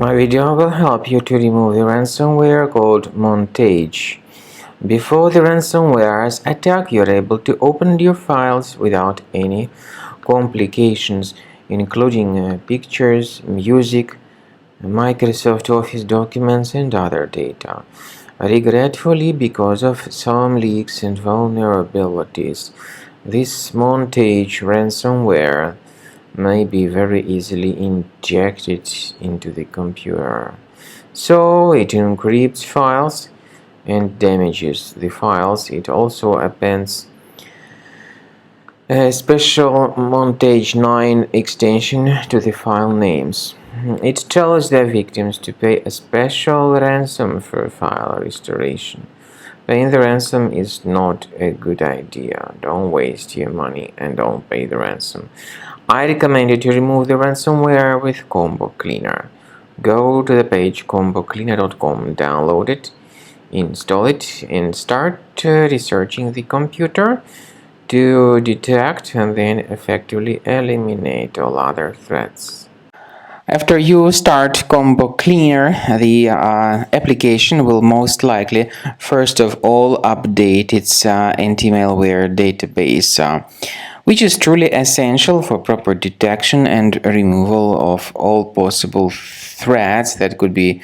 My video will help you to remove the ransomware called Montage. Before the ransomware's attack, you're able to open your files without any complications, including pictures, music, Microsoft Office documents, and other data. Regretfully, because of some leaks and vulnerabilities, this Montage ransomware may be very easily injected into the computer. So it encrypts files and damages the files. It also appends a special Montage9 extension to the file names. It tells the victims to pay a special ransom for file restoration. Paying the ransom is not a good idea. Don't waste your money and don't pay the ransom. I recommend you to remove the ransomware with Combo Cleaner. Go to the page combocleaner.com, download it, install it, and start researching the computer to detect and then effectively eliminate all other threats. After you start Combo Cleaner, the application will most likely first of all update its anti-malware database, which is truly essential for proper detection and removal of all possible threats that could be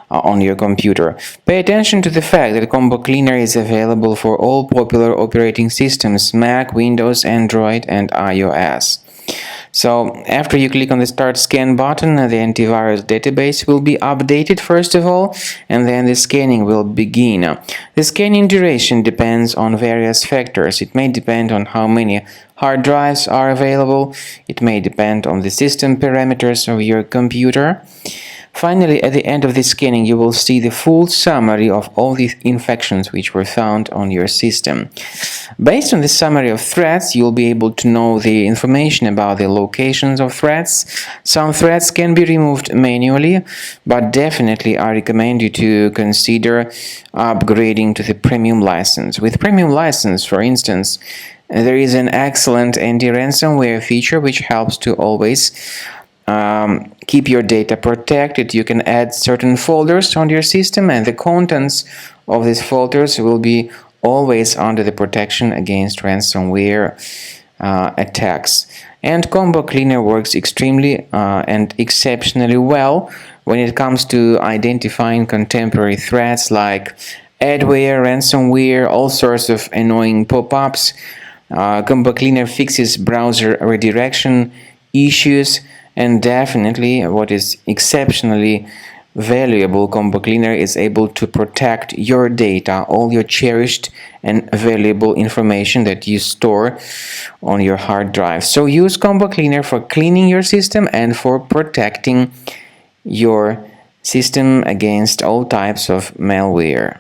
on your computer. Pay attention to the fact that Combo Cleaner is available for all popular operating systems: Mac, Windows, Android, and iOS. So after you click on the Start Scan button, the antivirus database will be updated first of all, and then the scanning will begin. The scanning duration depends on various factors. It may depend on how many hard drives are available. It may depend on the system parameters of your computer. Finally, at the end of the scanning, you will see the full summary of all the infections which were found on your system. Based on the summary of threats, you'll be able to know the information about the locations of threats. Some threats can be removed manually, but definitely I recommend you to consider upgrading to the premium license. With premium license, for instance, there is an excellent anti-ransomware feature which helps to always keep your data protected. You can add certain folders on your system, and the contents of these folders will be always under the protection against ransomware attacks. And Combo Cleaner works extremely and exceptionally well when it comes to identifying contemporary threats like adware, ransomware, all sorts of annoying pop-ups. Combo Cleaner fixes browser redirection issues. And definitely, what is exceptionally valuable, Combo Cleaner is able to protect your data, all your cherished and valuable information that you store on your hard drive. So use Combo Cleaner for cleaning your system and for protecting your system against all types of malware.